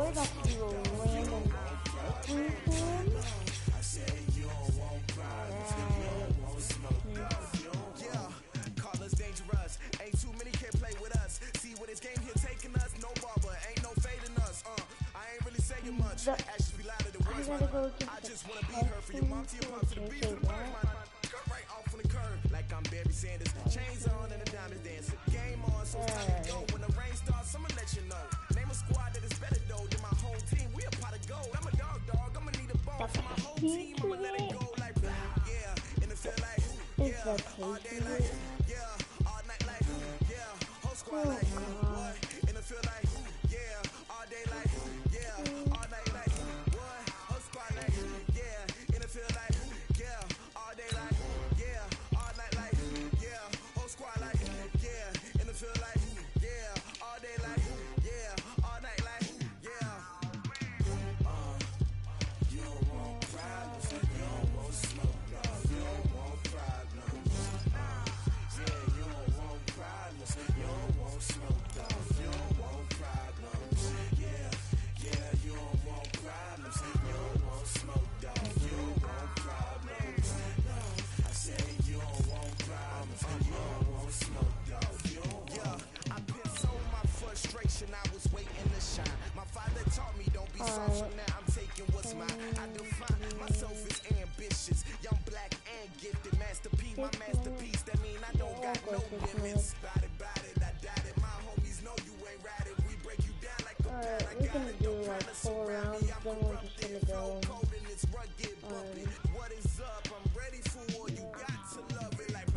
Where'd that little random thing from? I gotta go against the like I'm Barry Sanders, chains on and the diamonds dancing. Game on, so it's time to go. When the rain starts, I'ma let you know. Name a squad that is better though than my whole team. We a pot of gold. I'm a dog. I'ma need a ball for my whole team. I'ma let it go like yeah, and it feel like yeah, all day like yeah, all night like yeah, whole squad like what? And it feel like yeah, all day like yeah, all night like what? Whole squad like yeah, and it feel like yeah, all day like yeah, all night like yeah, whole squad like yeah, and it feel like yeah, all day like yeah, all night like yeah. You don't want problems, you don't want smoke, you don't want problems. Yeah, you don't want problems, you don't want smoke, you don't want problems. Yeah, you don't want problems, you don't want smoke, you don't want problems. No, I said you don't want problems, you don't want smoke, you don't want. Yeah, I pissed on my frustration, I was waiting to shine. My father taught me don't be social, now I'm taking what's mine. I define myself as ambitious, young, black, and gifted. Master P, my masterpiece, that mean I don't got no limits. Body, I doubt it, my homies know you ain't ride it. We break you down like a pound. I got it, don't try to surround me. I'm corrupted, flow cold and it's rugged, bumping. What is up? I'm ready for war. You got to love it like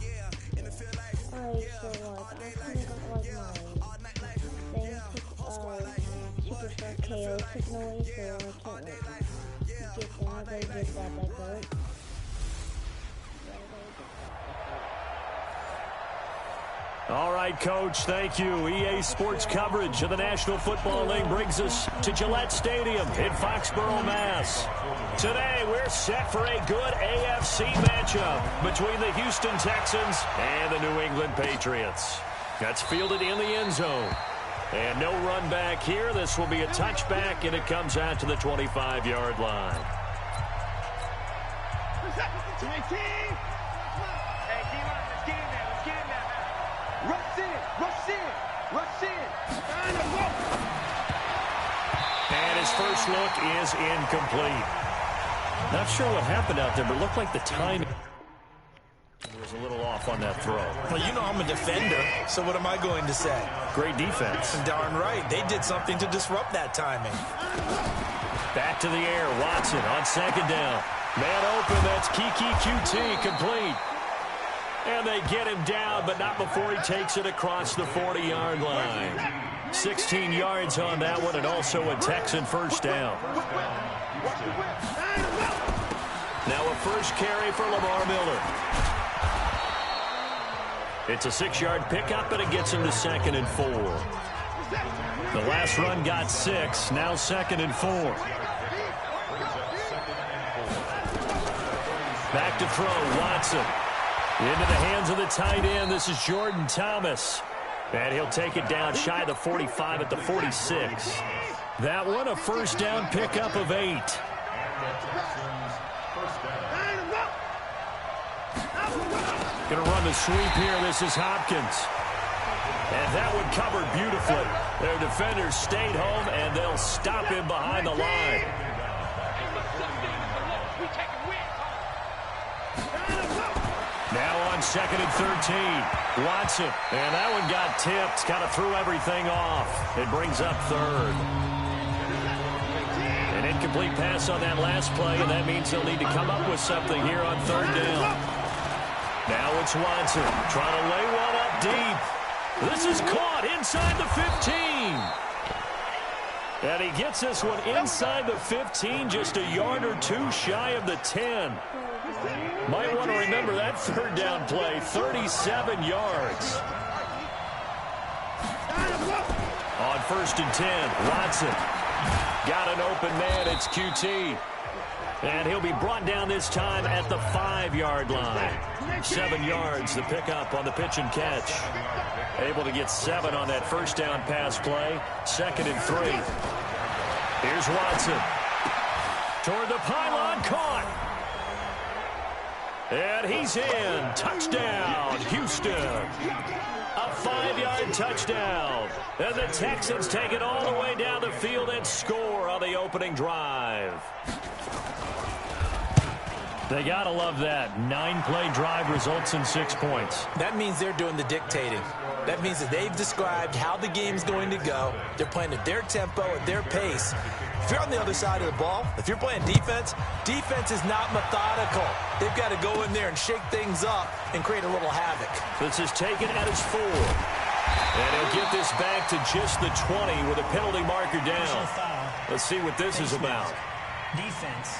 yeah, and it feel like yeah, all day like yeah, all night like yeah, whole squad like what? And it feel like yeah, all day like yeah, all night like what? All right, Coach, thank you. EA Sports coverage of the National Football League brings us to Gillette Stadium in Foxborough, Mass. Today, we're set for a good AFC matchup between the Houston Texans and the New England Patriots. That's fielded in the end zone. And no run back here. This will be a touchback, and it comes out to the 25-yard line. And his first look is incomplete. Not sure what happened out there, but it looked like the timing was a little off on that throw. Well, you know I'm a defender, so what am I going to say? Great defense. Darn right. They did something to disrupt that timing. Back to the air. Watson on second down. Man open. That's Kiki QT complete. And they get him down, but not before he takes it across the 40-yard line. 16 yards on that one, and also a Texan first down. Now a first carry for Lamar Miller. It's a 6-yard pickup, and it gets him to 2nd and 4. The last run got 6, now 2nd and 4. Back to throw, Watson. Into the hands of the tight end. This is Jordan Thomas. And he'll take it down shy of the 45 at the 46. That one, a first down pickup of 8. Going to run the sweep here. This is Hopkins. And that one covered beautifully. Their defenders stayed home, and they'll stop him behind the line. Now on 2nd and 13. Watson. And that one got tipped. Kind of threw everything off. It brings up 3rd. An incomplete pass on that last play, and that means they'll need to come up with something here on 3rd down. Now it's Watson trying to lay one up deep. This is caught inside the 15. And he gets this one inside the 15, just a yard or two shy of the 10. Might want to remember that 3rd down play, 37 yards. On 1st and 10, Watson got an open man. It's QT. And he'll be brought down this time at the 5-yard line. 7 yards, the pickup on the pitch and catch. Able to get 7 on that first down pass play. 2nd and 3. Here's Watson. Toward the pylon, caught. And he's in. Touchdown, Houston. A 5-yard touchdown. And the Texans take it all the way down the field and score on the opening drive. They got to love that. 9-play drive results in 6 points. That means they're doing the dictating. That means that they've described how the game's going to go. They're playing at their tempo, at their pace. If you're on the other side of the ball, if you're playing defense, defense is not methodical. They've got to go in there and shake things up and create a little havoc. This is taken at his 4. And he'll get this back to just the 20 with a penalty marker down. Let's see what this is about. Defense.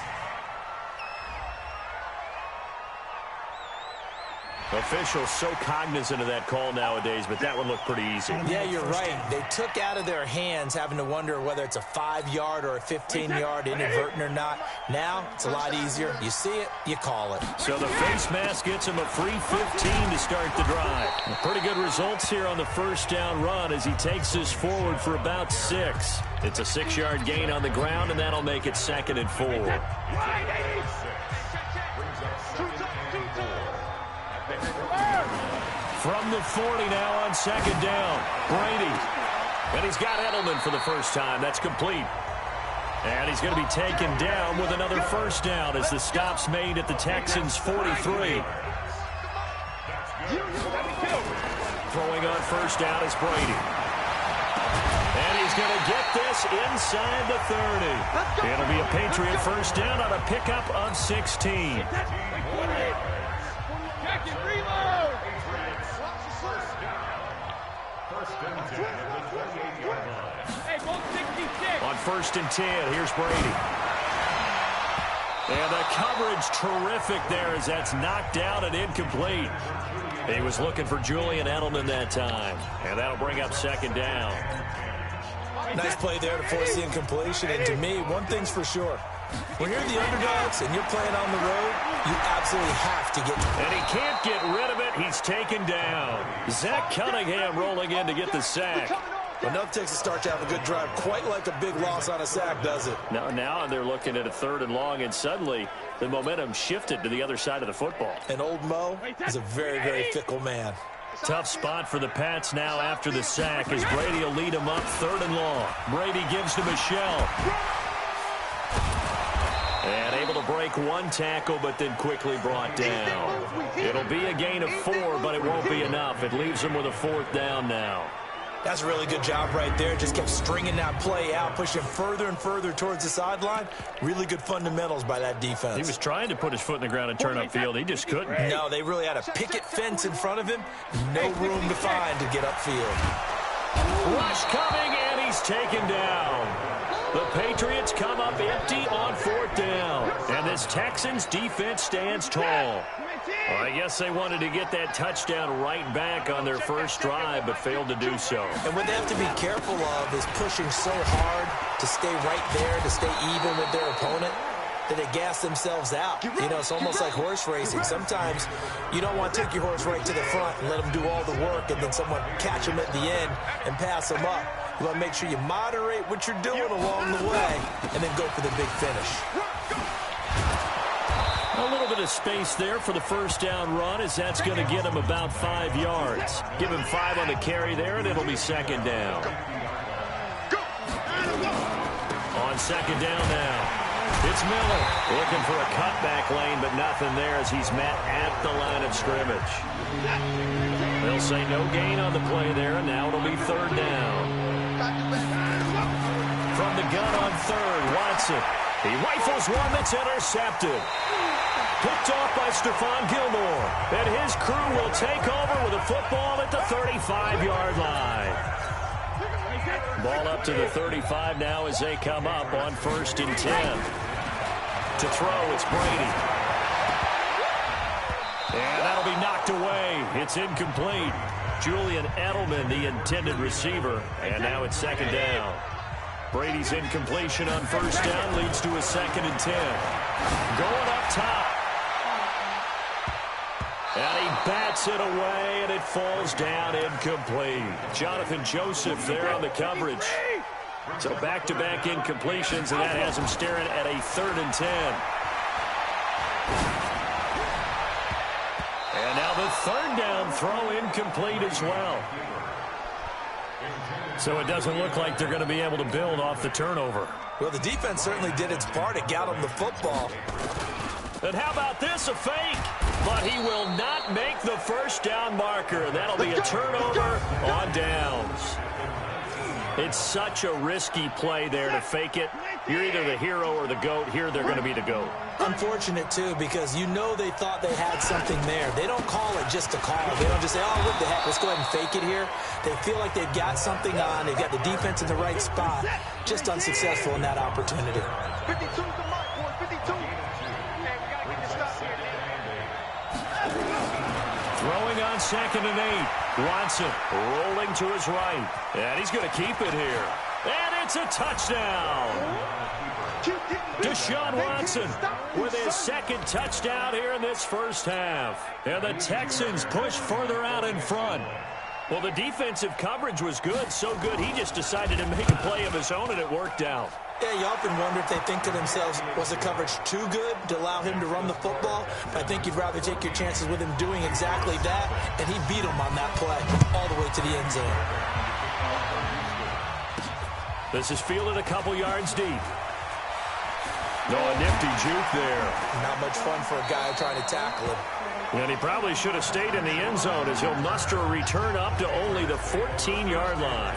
Officials so cognizant of that call nowadays, but that one looked pretty easy. Yeah, you're right. They took out of their hands having to wonder whether it's a 5-yard or a 15-yard inadvertent or not. Now, it's a lot easier. You see it, you call it. So the face mask gets him a free 15 to start the drive. Pretty good results here on the first down run as he takes this forward for about 6. It's a 6-yard gain on the ground, and that'll make it 2nd and 4. From the 40 now on 2nd down. Brady. And he's got Edelman for the first time. That's complete. And he's going to be taken down with another first down as the stop's made at the Texans' 43. Throwing on first down is Brady. And he's going to get this inside the 30. It'll be a Patriot first down on a pickup of 16. On 1st and 10, here's Brady. And the coverage terrific there as that's knocked down and incomplete. He was looking for Julian Edelman that time. And that'll bring up 2nd down. Nice play there to force the incompletion. And to me, one thing's for sure. When you're the underdogs and you're playing on the road, you absolutely have to get... And he can't get rid of it. He's taken down. Zach Cunningham rolling in to get the sack. Enough takes a start to have a good drive. Quite like a big loss on a sack, does it? Now they're looking at a 3rd and long, and suddenly the momentum shifted to the other side of the football. And old Mo is a very, very fickle man. Tough spot for the Pats now after the sack as Brady will lead him up 3rd and long. Brady gives to Michel. And able to break one tackle, but then quickly brought down. It'll be a gain of 4, but it won't be enough. It leaves him with a 4th down now. That's a really good job right there. Just kept stringing that play out, pushing further and further towards the sideline. Really good fundamentals by that defense. He was trying to put his foot in the ground and turn upfield. He just couldn't. No, they really had a picket fence in front of him. No room to find to get upfield. Rush coming, and he's taken down. The Patriots come up empty on 4th down. And this Texans defense stands tall. Well, I guess they wanted to get that touchdown right back on their first drive, but failed to do so. And what they have to be careful of is pushing so hard to stay right there, to stay even with their opponent, that they gas themselves out. You know, it's almost like horse racing. Sometimes you don't want to take your horse right to the front and let them do all the work and then someone catch them at the end and pass them up. You want to make sure you moderate what you're doing along the way and then go for the big finish. A little bit of space there for the first down run as that's going to get him about 5 yards. Give him 5 on the carry there, and it'll be 2nd down. On 2nd down now, it's Miller looking for a cutback lane, but nothing there as he's met at the line of scrimmage. They'll say no gain on the play there, and now it'll be 3rd down. From the gun on 3rd, Watson. He rifles one that's intercepted. Picked off by Stephon Gilmore. And his crew will take over with a football at the 35-yard line. Ball up to the 35 now as they come up on 1st and 10. To throw, it's Brady. And that'll be knocked away. It's incomplete. Julian Edelman, the intended receiver. And now it's 2nd down. Brady's incompletion on 1st down leads to a 2nd and 10. Going up top. And he bats it away, and it falls down incomplete. Jonathan Joseph there on the coverage. So back-to-back incompletions, and that has him staring at a 3rd and 10. And now the 3rd down throw incomplete as well. So it doesn't look like they're going to be able to build off the turnover. Well, the defense certainly did its part. It got him the football. And how about this, a fake? But he will not make the 1st down marker. That'll be a turnover on downs. It's such a risky play there to fake it. You're either the hero or the GOAT. Here they're going to be the GOAT. Unfortunate, too, because you know they thought they had something there. They don't call it just to call. They don't just say, oh, what the heck, let's go ahead and fake it here. They feel like they've got something on. They've got the defense in the right spot. Just unsuccessful in that opportunity. 52's the mark, boys, 52. Man, we got to get this stuff here. Throwing on 2nd and 8. Watson rolling to his right. And he's going to keep it here. And it's a touchdown. Deshaun Watson with his 2nd touchdown here in this first half. And the Texans push further out in front. Well, the defensive coverage was good, so good he just decided to make a play of his own, and it worked out. Yeah, you often wonder if they think to themselves, was the coverage too good to allow him to run the football? But I think you'd rather take your chances with him doing exactly that, and he beat him on that play all the way to the end zone. This is fielded a couple yards deep. No, a nifty juke there. Not much fun for a guy trying to tackle him. And he probably should have stayed in the end zone as he'll muster a return up to only the 14-yard line.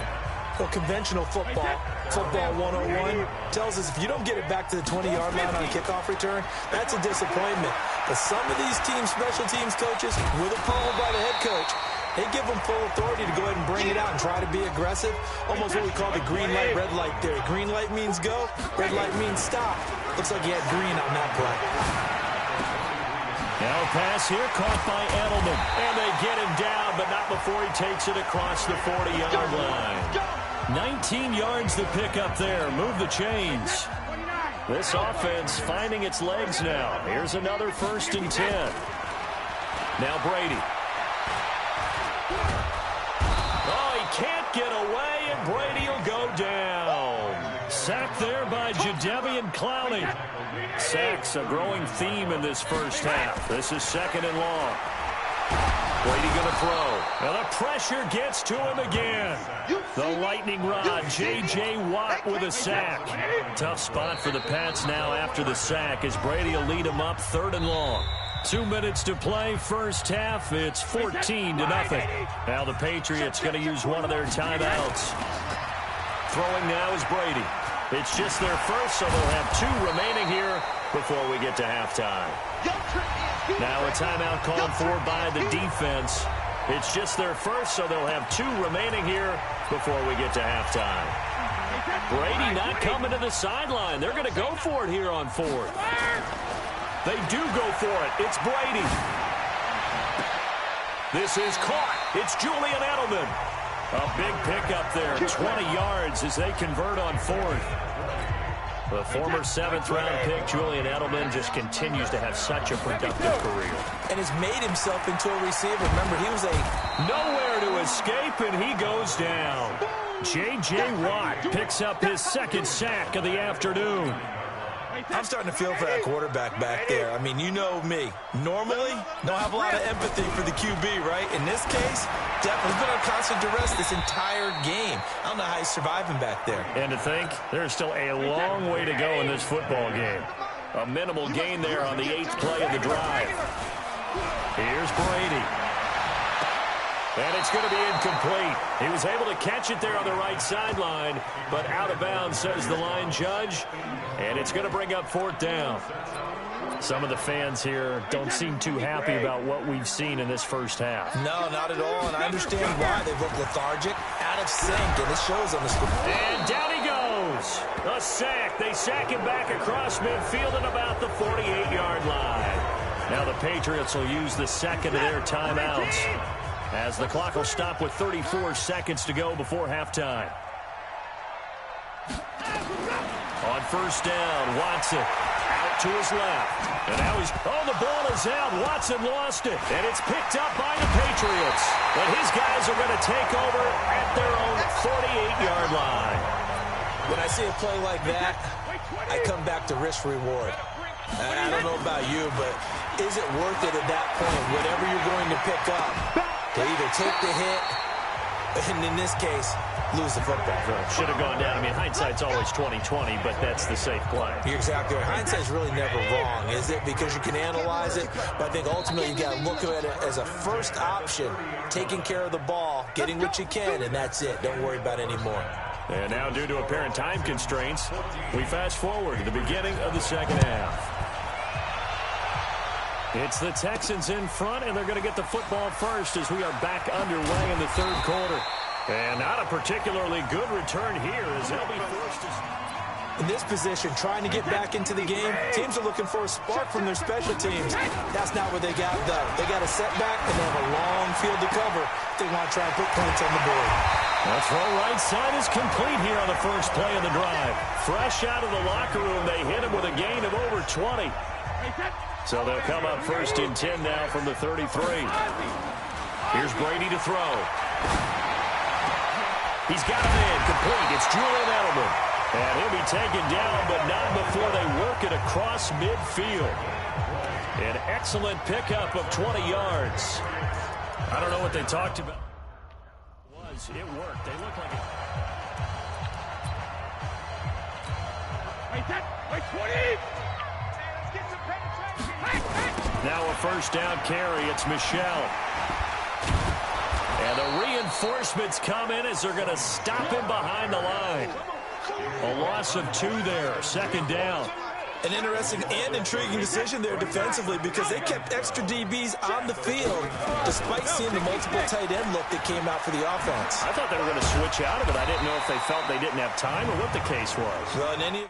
Well, conventional football 101, tells us if you don't get it back to the 20-yard line on a kickoff return, that's a disappointment. But some of these teams, special teams coaches, with approval by the head coach, they give them full authority to go ahead and bring it out and try to be aggressive. Almost what we call the green light, red light theory. Green light means go, red light means stop. Looks like he had green on that play. Now a pass here caught by Edelman. And they get him down, but not before he takes it across the 40-yard line. 19 yards to pick up there. Move the chains. This offense finding its legs now. Here's another 1st and 10. Now Brady. Oh, he can't get away, and Brady will go down. Sacked there by Jadeveon Clowney. Sacks a growing theme in this first half. This is 2nd and long. Brady going to throw. And the pressure gets to him again. The lightning rod, J.J. Watt with a sack. Tough spot for the Pats now after the sack as Brady will lead them up 3rd and long. 2 minutes to play, first half. It's 14-0. Now the Patriots going to use one of their timeouts. Throwing now is Brady. It's just their first, so they'll have 2 remaining here before we get to halftime. Now a timeout called for by the defense. It's just their first, so they'll have 2 remaining here before we get to halftime. Brady not coming to the sideline. They're going to go for it here on 4th. They do go for it. It's Brady. This is caught. It's Julian Edelman. A big pickup there. 20 yards as they convert on 4th. The former 7th-round pick, Julian Edelman, just continues to have such a productive career. And has made himself into a receiver. Remember, he was nowhere to escape, and he goes down. J.J. Watt picks up his 2nd sack of the afternoon. I'm starting to feel for that quarterback back there. I mean, you know me. Normally, don't have a lot of empathy for the QB, right? In this case, definitely been on constant duress this entire game. I don't know how he's surviving back there. And to think, there's still a long way to go in this football game. A minimal gain there on the 8th play of the drive. Here's Brady. And it's going to be incomplete. He was able to catch it there on the right sideline, but out of bounds, says the line judge. And it's going to bring up 4th down. Some of the fans here don't seem too happy about what we've seen in this first half. No, not at all, and I understand why. They look lethargic, out of sync, and it shows on the screen. And down he goes. A sack. They sack him back across midfield at about the 48-yard line. Now the Patriots will use the 2nd of their timeouts, as the clock will stop with 34 seconds to go before halftime. On 1st down, Watson out to his left. And now the ball is out. Watson lost it. And it's picked up by the Patriots. And his guys are going to take over at their own 48-yard line. When I see a play like that, I come back to risk-reward. I don't know about you, but is it worth it at that point, whatever you're going to pick up, to either take the hit, and in this case, lose the football? Should have gone down. I mean, hindsight's always 20/20, but that's the safe play. You're exactly right. Hindsight's really never wrong, is it? Because you can analyze it, but I think ultimately you got to look at it as a first option, taking care of the ball, getting what you can, and that's it. Don't worry about it anymore. And now, due to apparent time constraints, we fast forward to the beginning of the second half. It's the Texans in front, and they're going to get the football first as we are back underway in the third quarter. And not a particularly good return here as they'll be forced to... In this position, trying to get back into the game, teams are looking for a spark from their special teams. That's not what they got, though. They got a setback, and they have a long field to cover if they want to try and put points on the board. The throw right side is complete here on the first play of the drive. Fresh out of the locker room, they hit him with a gain of over 20. So they'll come up first and 10 now from the 33. Here's Brady to throw. He's got him in, complete. It's Julian Edelman. And he'll be taken down, but not before they work it across midfield. An excellent pickup of 20 yards. I don't know what they talked about. It worked. They look like it. Wait, 20! Let's get some penetration. Now a first down carry. It's Michelle. And the reinforcements come in as they're going to stop him behind the line. A loss of 2 there. Second down. An interesting and intriguing decision there defensively because they kept extra DBs on the field despite seeing the multiple tight end look that came out for the offense. I thought they were going to switch out of it. I didn't know if they felt they didn't have time or what the case was. Well, in any